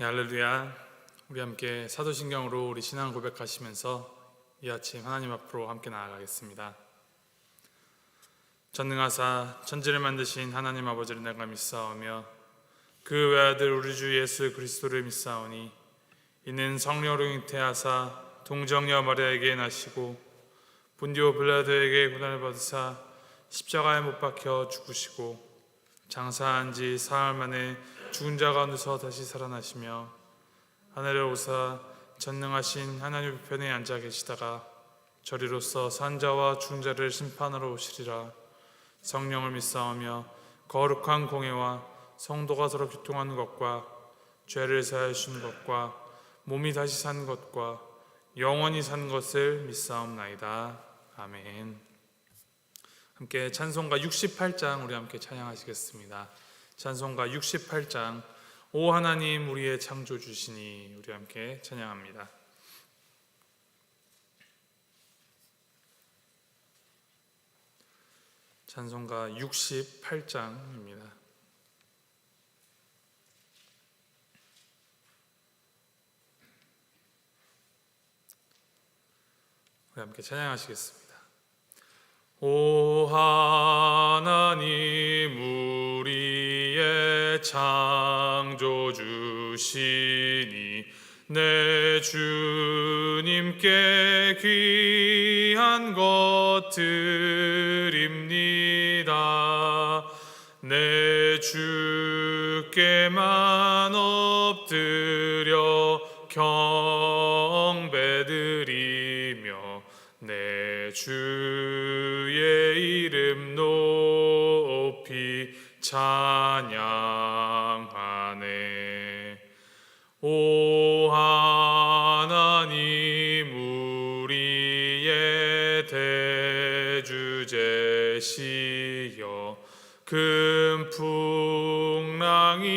네, 할렐루야. 우리 함께 사도신경으로 우리 신앙을 고백하시면서 이 아침 하나님 앞으로 함께 나아가겠습니다. 전능하사 천지를 만드신 하나님 아버지를 내가 믿사오며 그 외아들 우리 주 예수 그리스도를 믿사오니 이는 성령으로 잉태하사 동정녀 마리아에게 나시고 본디오 빌라도에게 고난을 받으사 십자가에 못 박혀 죽으시고 장사한 지 사흘 만에 죽은 자 가운데서 다시 살아나시며 하늘에 오사 전능하신 하나님 우편에 앉아 계시다가 저리로서 산 자와 죽은 자를 심판하러 오시리라. 성령을 믿사오며 거룩한 공회와 성도가 서로 교통하는 것과 죄를 사하여 주는 것과 몸이 다시 사는 것과 영원히 사는 것을 믿사옵나이다. 아멘. 함께 찬송가 68장 우리 함께 찬양하시겠습니다. 찬송가 68장 오 하나님 우리의 창조주시니 우리 함께 찬양합니다. 찬송가 68장입니다. 우리 함께 찬양하시겠습니다. 오 하나님 우리의 창조주시니 내 주님께 귀한 것 드립니다. 내 주께만 엎드려 경배드리며 내 주의 이름 높이 찬양하네. 오 하나님 우리의 대주제시여 큰 풍랑이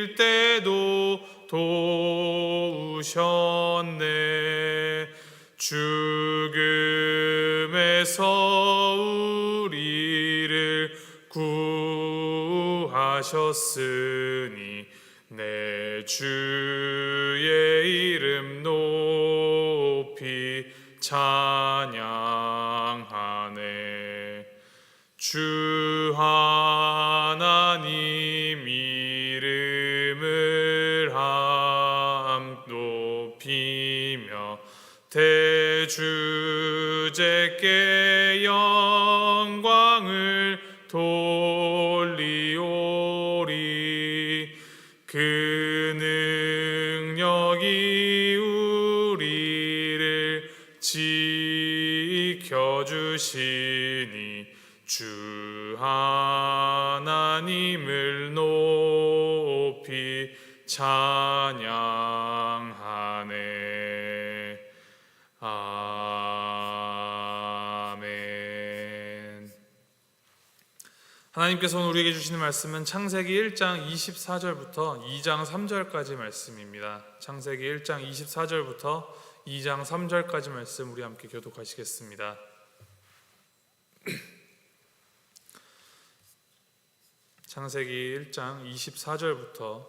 일 때도 도우셨네. 죽음에서 우리를 구하셨으니 내 주의 이름 높이 찬양하네. 주 하나님 이름을 함 높이며 대주제께 영광을 돌리오리. 그 능력이 우리를 지켜주시니 주 하나님을 높이 찬양하네. 아멘. 하나님께서 오늘 우리에게 주시는 말씀은 창세기 1장 24절부터 2장 3절까지 말씀입니다. 창세기 1장 24절부터 2장 3절까지 말씀 우리 함께 교독하시겠습니다. 창세기 1장 24절부터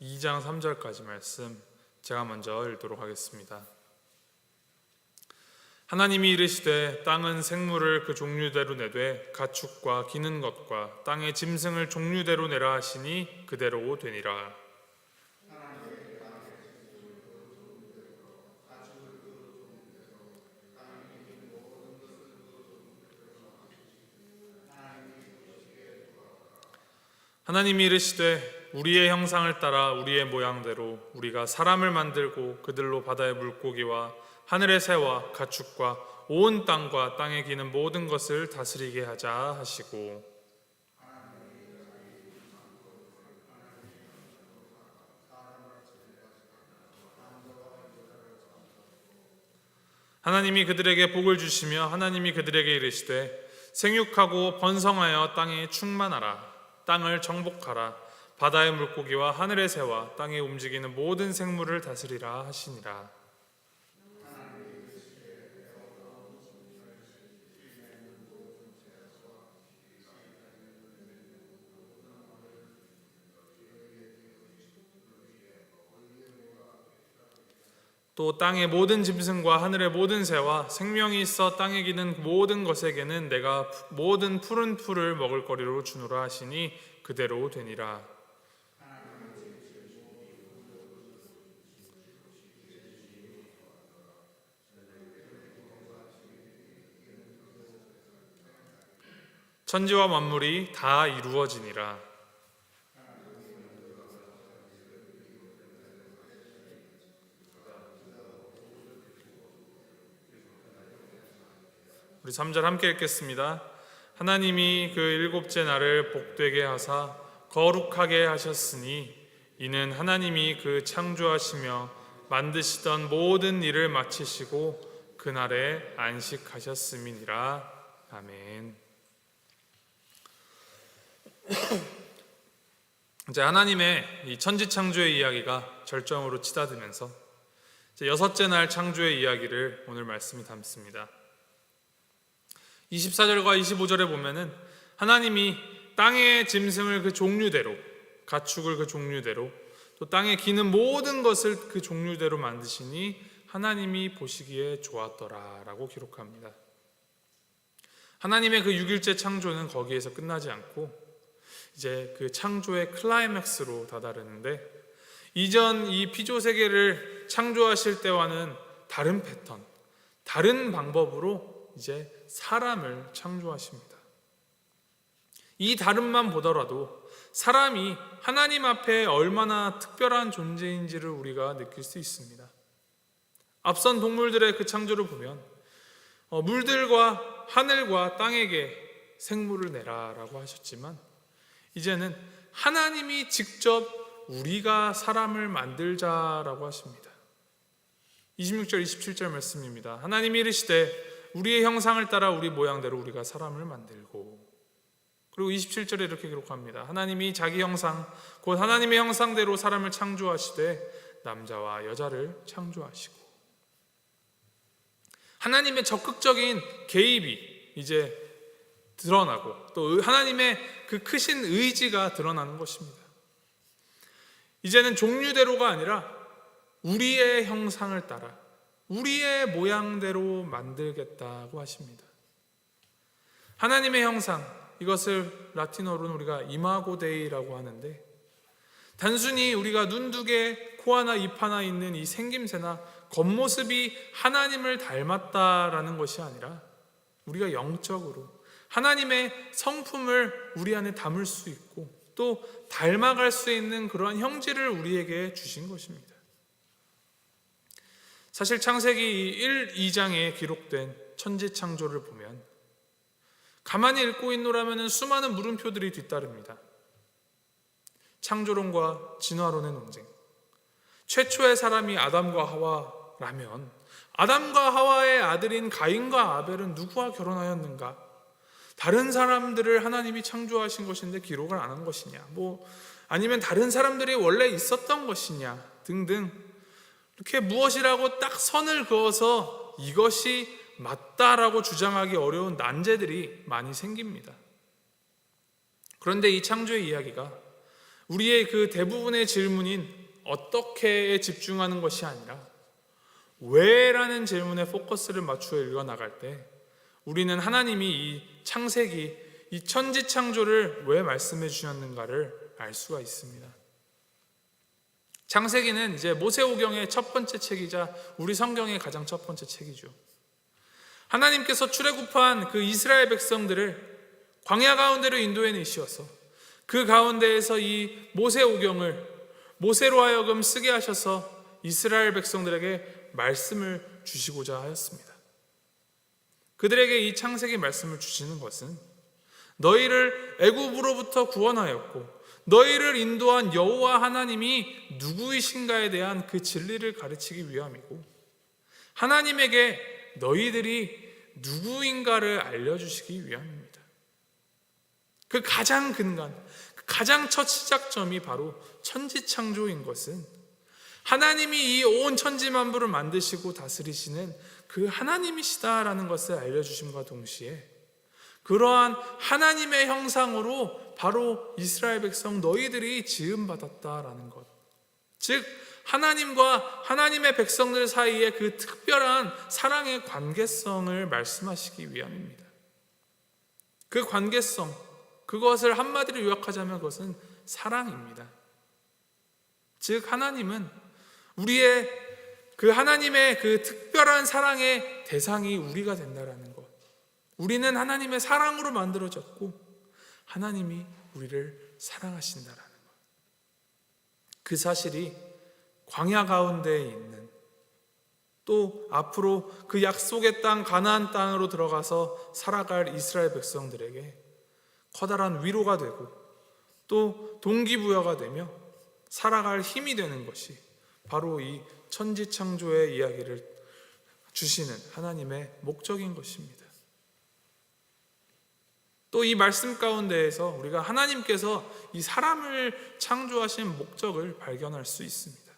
2장 3절까지 말씀 제가 먼저 읽도록 하겠습니다. 하나님이 이르시되 땅은 생물을 그 종류대로 내되 가축과 기는 것과 땅의 짐승을 종류대로 내라 하시니 그대로 되니라. 하나님이 이르시되 우리의 형상을 따라 우리의 모양대로 우리가 사람을 만들고 그들로 바다의 물고기와 하늘의 새와 가축과 온 땅과 땅에 기는 모든 것을 다스리게 하자 하시고, 하나님이 그들에게 복을 주시며 하나님이 그들에게 이르시되 생육하고 번성하여 땅에 충만하라. 땅을 정복하라. 바다의 물고기와 하늘의 새와 땅에 움직이는 모든 생물을 다스리라 하시니라. 또 땅의 모든 짐승과 하늘의 모든 새와 생명이 있어 땅에 기는 모든 것에게는 내가 모든 푸른 풀을 먹을 거리로 주노라 하시니 그대로 되니라. 천지와 만물이 다 이루어지니라. 우리 3절 함께 읽겠습니다. 하나님이 그 일곱째 날을 복되게 하사 거룩하게 하셨으니 이는 하나님이 그 창조하시며 만드시던 모든 일을 마치시고 그날에 안식하셨음이니라. 아멘. 이제 하나님의 이 천지창조의 이야기가 절정으로 치닫으면서 이제 여섯째 날 창조의 이야기를 오늘 말씀이 담습니다. 24절과 25절에 보면은 하나님이 땅의 짐승을 그 종류대로, 가축을 그 종류대로, 또 땅에 기는 모든 것을 그 종류대로 만드시니 하나님이 보시기에 좋았더라라고 기록합니다. 하나님의 그 6일째 창조는 거기에서 끝나지 않고 이제 그 창조의 클라이맥스로 다다르는데, 이전 이 피조 세계를 창조하실 때와는 다른 패턴, 다른 방법으로 이제 사람을 창조하십니다. 이 다름만 보더라도 사람이 하나님 앞에 얼마나 특별한 존재인지를 우리가 느낄 수 있습니다. 앞선 동물들의 그 창조를 보면 물들과 하늘과 땅에게 생물을 내라라고 하셨지만, 이제는 하나님이 직접 우리가 사람을 만들자라고 하십니다. 26절 27절 말씀입니다. 하나님이 이르시되 우리의 형상을 따라 우리 모양대로 우리가 사람을 만들고, 그리고 27절에 이렇게 기록합니다. 하나님이 자기 형상 곧 하나님의 형상대로 사람을 창조하시되 남자와 여자를 창조하시고, 하나님의 적극적인 개입이 이제 드러나고 또 하나님의 그 크신 의지가 드러나는 것입니다. 이제는 종류대로가 아니라 우리의 형상을 따라 우리의 모양대로 만들겠다고 하십니다. 하나님의 형상, 이것을 라틴어로는 우리가 이마고 데이라고 하는데, 단순히 우리가 눈 두 개, 코 하나, 입 하나 있는 이 생김새나 겉모습이 하나님을 닮았다라는 것이 아니라 우리가 영적으로 하나님의 성품을 우리 안에 담을 수 있고 또 닮아갈 수 있는 그러한 형질을 우리에게 주신 것입니다. 사실 창세기 1, 2장에 기록된 천지창조를 보면 가만히 읽고 있노라면 수많은 물음표들이 뒤따릅니다. 창조론과 진화론의 논쟁, 최초의 사람이 아담과 하와라면 아담과 하와의 아들인 가인과 아벨은 누구와 결혼하였는가? 다른 사람들을 하나님이 창조하신 것인데 기록을 안 한 것이냐? 아니면 다른 사람들이 원래 있었던 것이냐? 등등, 이렇게 무엇이라고 딱 선을 그어서 이것이 맞다라고 주장하기 어려운 난제들이 많이 생깁니다. 그런데 이 창조의 이야기가 우리의 그 대부분의 질문인 어떻게에 집중하는 것이 아니라 왜라는 질문에 포커스를 맞추어 읽어나갈 때 우리는 하나님이 이 창세기, 이 천지창조를 왜 말씀해 주셨는가를 알 수가 있습니다. 창세기는 이제 모세오경의 첫 번째 책이자 우리 성경의 가장 첫 번째 책이죠. 하나님께서 출애굽한 그 이스라엘 백성들을 광야 가운데로 인도해 내시어서 그 가운데에서 이 모세오경을 모세로 하여금 쓰게 하셔서 이스라엘 백성들에게 말씀을 주시고자 하였습니다. 그들에게 이 창세기 말씀을 주시는 것은 너희를 애굽으로부터 구원하였고 너희를 인도한 여호와 하나님이 누구이신가에 대한 그 진리를 가르치기 위함이고, 하나님에게 너희들이 누구인가를 알려주시기 위함입니다. 그 가장 근간, 그 가장 첫 시작점이 바로 천지창조인 것은 하나님이 이 온 천지만물을 만드시고 다스리시는 그 하나님이시다라는 것을 알려주심과 동시에 그러한 하나님의 형상으로 바로 이스라엘 백성 너희들이 지음받았다라는 것, 즉 하나님과 하나님의 백성들 사이의 그 특별한 사랑의 관계성을 말씀하시기 위함입니다. 그 관계성, 그것을 한마디로 요약하자면 그것은 사랑입니다. 즉 하나님은 우리의 그 하나님의 그 특별한 사랑의 대상이 우리가 된다라는 것. 우리는 하나님의 사랑으로 만들어졌고 하나님이 우리를 사랑하신다라는 것. 그 사실이 광야 가운데에 있는, 또 앞으로 그 약속의 땅 가나안 땅으로 들어가서 살아갈 이스라엘 백성들에게 커다란 위로가 되고 또 동기부여가 되며 살아갈 힘이 되는 것이 바로 이 천지창조의 이야기를 주시는 하나님의 목적인 것입니다. 또 이 말씀 가운데에서 우리가 하나님께서 이 사람을 창조하신 목적을 발견할 수 있습니다.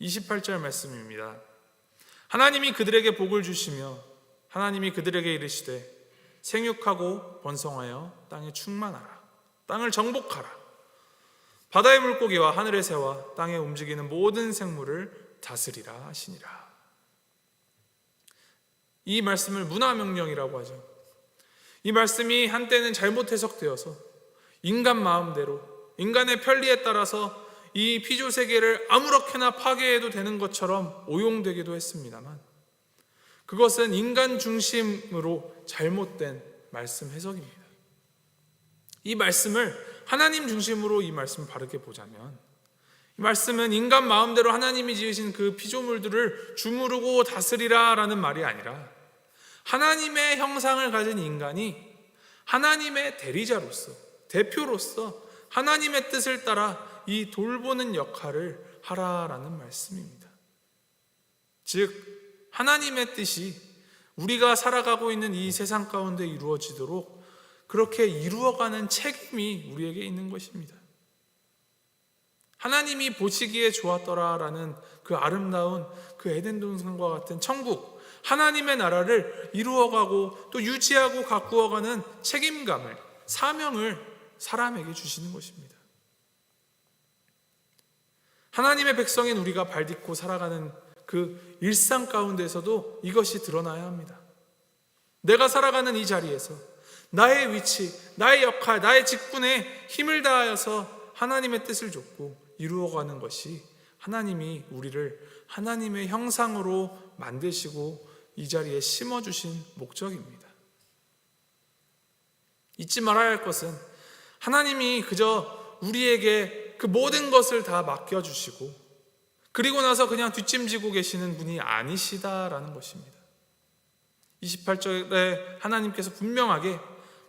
28절 말씀입니다. 하나님이 그들에게 복을 주시며 하나님이 그들에게 이르시되 생육하고 번성하여 땅에 충만하라. 땅을 정복하라. 바다의 물고기와 하늘의 새와 땅에 움직이는 모든 생물을 다스리라 하시니라. 이 말씀을 문화명령이라고 하죠. 이 말씀이 한때는 잘못 해석되어서 인간 마음대로, 인간의 편리에 따라서 이 피조세계를 아무렇게나 파괴해도 되는 것처럼 오용되기도 했습니다만, 그것은 인간 중심으로 잘못된 말씀 해석입니다. 이 말씀을 하나님 중심으로 이 말씀을 바르게 보자면, 이 말씀은 인간 마음대로 하나님이 지으신 그 피조물들을 주무르고 다스리라 라는 말이 아니라 하나님의 형상을 가진 인간이 하나님의 대리자로서, 대표로서 하나님의 뜻을 따라 이 돌보는 역할을 하라라는 말씀입니다. 즉 하나님의 뜻이 우리가 살아가고 있는 이 세상 가운데 이루어지도록 그렇게 이루어가는 책임이 우리에게 있는 것입니다. 하나님이 보시기에 좋았더라라는 그 아름다운 그 에덴 동산과 같은 천국, 하나님의 나라를 이루어가고 또 유지하고 가꾸어가는 책임감을, 사명을 사람에게 주시는 것입니다. 하나님의 백성인 우리가 발딛고 살아가는 그 일상 가운데서도 이것이 드러나야 합니다. 내가 살아가는 이 자리에서 나의 위치, 나의 역할, 나의 직분에 힘을 다하여서 하나님의 뜻을 좇고 이루어가는 것이 하나님이 우리를 하나님의 형상으로 만드시고 이 자리에 심어주신 목적입니다. 잊지 말아야 할 것은 하나님이 그저 우리에게 그 모든 것을 다 맡겨주시고 그리고 나서 그냥 뒷짐지고 계시는 분이 아니시다라는 것입니다. 28절에 하나님께서 분명하게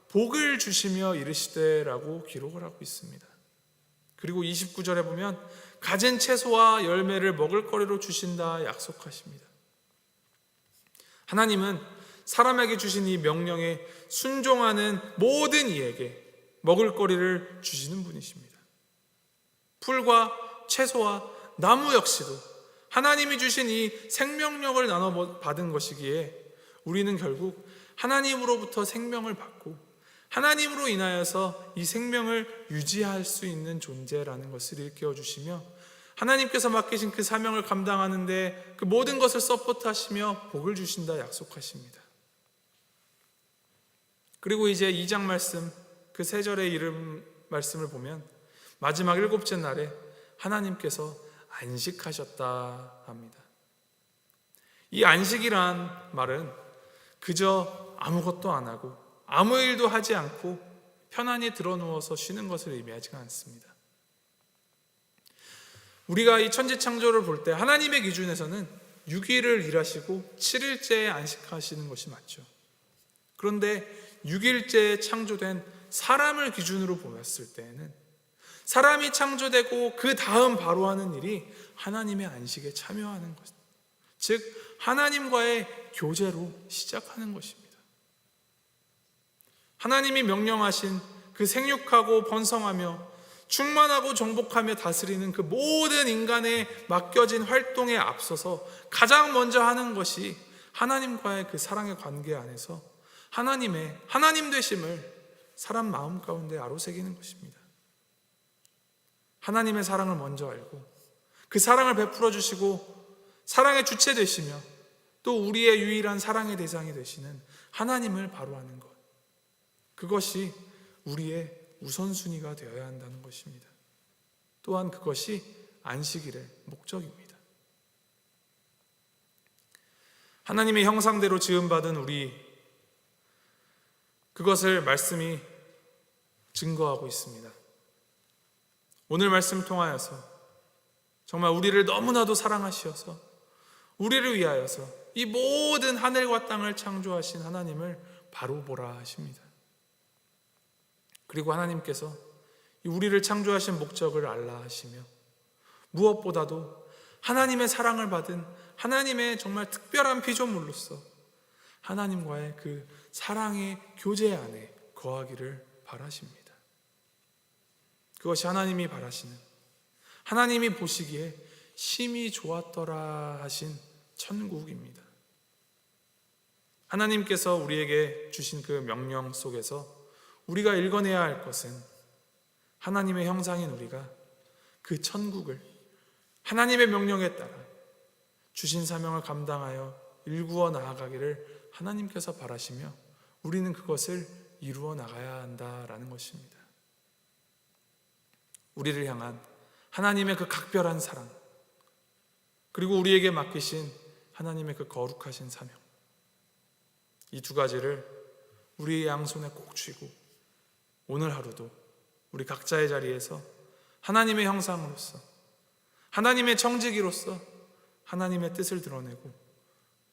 복을 주시며 이르시되라고 기록을 하고 있습니다. 그리고 29절에 보면 가진 채소와 열매를 먹을 거리로 주신다 약속하십니다. 하나님은 사람에게 주신 이 명령에 순종하는 모든 이에게 먹을 거리를 주시는 분이십니다. 풀과 채소와 나무 역시도 하나님이 주신 이 생명력을 나눠 받은 것이기에 우리는 결국 하나님으로부터 생명을 받고 하나님으로 인하여서 이 생명을 유지할 수 있는 존재라는 것을 일깨워 주시며 하나님께서 맡기신 그 사명을 감당하는데 그 모든 것을 서포트하시며 복을 주신다 약속하십니다. 그리고 이제 2장 말씀, 그 3절의 이름 말씀을 보면 마지막 7째 날에 하나님께서 안식하셨다 합니다. 이 안식이란 말은 그저 아무것도 안 하고 아무 일도 하지 않고 편안히 드러누워서 쉬는 것을 의미하지가 않습니다. 우리가 이 천지창조를 볼 때 하나님의 기준에서는 6일을 일하시고 7일째에 안식하시는 것이 맞죠. 그런데 6일째에 창조된 사람을 기준으로 보았을 때에는 사람이 창조되고 그 다음 바로 하는 일이 하나님의 안식에 참여하는 것, 즉 하나님과의 교제로 시작하는 것입니다. 하나님이 명령하신 그 생육하고 번성하며 충만하고 정복하며 다스리는 그 모든 인간의 맡겨진 활동에 앞서서 가장 먼저 하는 것이 하나님과의 그 사랑의 관계 안에서 하나님 되심을 사람 마음 가운데 아로새기는 것입니다. 하나님의 사랑을 먼저 알고 그 사랑을 베풀어 주시고 사랑의 주체 되시며 또 우리의 유일한 사랑의 대상이 되시는 하나님을 바로하는 것, 그것이 우리의 우선순위가 되어야 한다는 것입니다. 또한 그것이 안식일의 목적입니다. 하나님의 형상대로 지음받은 우리, 그것을 말씀이 증거하고 있습니다. 오늘 말씀을 통하여서 정말 우리를 너무나도 사랑하시어서 우리를 위하여서 이 모든 하늘과 땅을 창조하신 하나님을 바로 보라 하십니다. 그리고 하나님께서 우리를 창조하신 목적을 알라 하시며 무엇보다도 하나님의 사랑을 받은 하나님의 정말 특별한 피조물로서 하나님과의 그 사랑의 교제 안에 거하기를 바라십니다. 그것이 하나님이 바라시는, 하나님이 보시기에 심히 좋았더라 하신 천국입니다. 하나님께서 우리에게 주신 그 명령 속에서 우리가 읽어내야 할 것은 하나님의 형상인 우리가 그 천국을 하나님의 명령에 따라 주신 사명을 감당하여 일구어 나아가기를 하나님께서 바라시며 우리는 그것을 이루어 나가야 한다라는 것입니다. 우리를 향한 하나님의 그 각별한 사랑, 그리고 우리에게 맡기신 하나님의 그 거룩하신 사명, 이 두 가지를 우리의 양손에 꼭 쥐고 오늘 하루도 우리 각자의 자리에서 하나님의 형상으로서, 하나님의 청지기로서 하나님의 뜻을 드러내고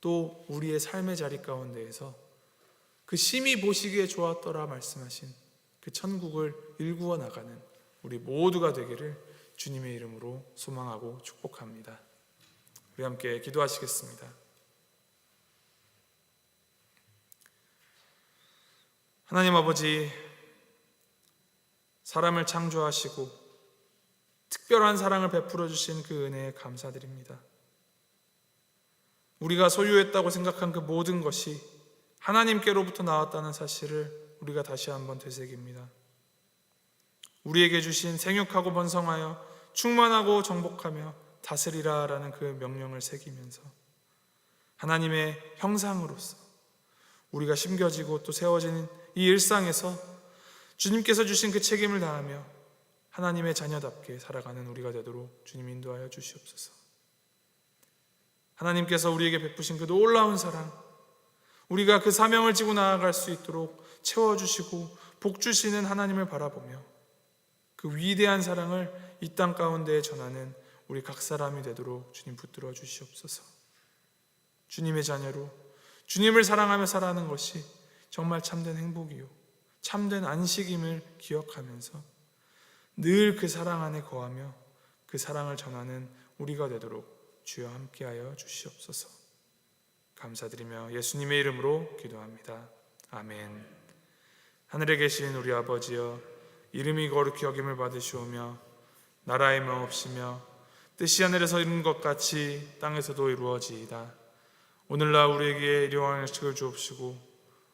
또 우리의 삶의 자리 가운데에서 그 심히 보시기에 좋았더라 말씀하신 그 천국을 일구어 나가는 우리 모두가 되기를 주님의 이름으로 소망하고 축복합니다. 우리 함께 기도하시겠습니다. 하나님 아버지, 사람을 창조하시고 특별한 사랑을 베풀어 주신 그 은혜에 감사드립니다. 우리가 소유했다고 생각한 그 모든 것이 하나님께로부터 나왔다는 사실을 우리가 다시 한번 되새깁니다. 우리에게 주신 생육하고 번성하여 충만하고 정복하며 다스리라라는 그 명령을 새기면서 하나님의 형상으로서 우리가 심겨지고 또 세워지는 이 일상에서 주님께서 주신 그 책임을 다하며 하나님의 자녀답게 살아가는 우리가 되도록 주님 인도하여 주시옵소서. 하나님께서 우리에게 베푸신 그 놀라운 사랑, 우리가 그 사명을 지고 나아갈 수 있도록 채워주시고 복주시는 하나님을 바라보며 그 위대한 사랑을 이 땅 가운데에 전하는 우리 각 사람이 되도록 주님 붙들어 주시옵소서. 주님의 자녀로 주님을 사랑하며 살아가는 것이 정말 참된 행복이요 참된 안식임을 기억하면서 늘 그 사랑 안에 거하며 그 사랑을 전하는 우리가 되도록 주여 함께하여 주시옵소서. 감사드리며 예수님의 이름으로 기도합니다. 아멘. 하늘에 계신 우리 아버지여, 이름이 거룩히 여김을 받으시오며 나라의 명없으며 뜻이 하늘에서 이룬 것 같이 땅에서도 이루어지이다. 오늘날 우리에게 일용할 양식을 주옵시고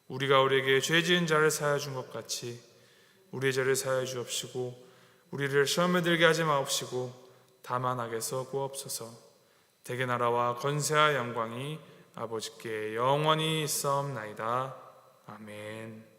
우리가 우리에게 죄 지은 자를 사하여 준 것 같이 우리의 죄를 사하여 주옵시고 우리를 시험에 들게 하지 마옵시고 다만 악에서 구하옵소서. 대개 나라와 권세와 영광이 아버지께 영원히 있사옵나이다. 아멘.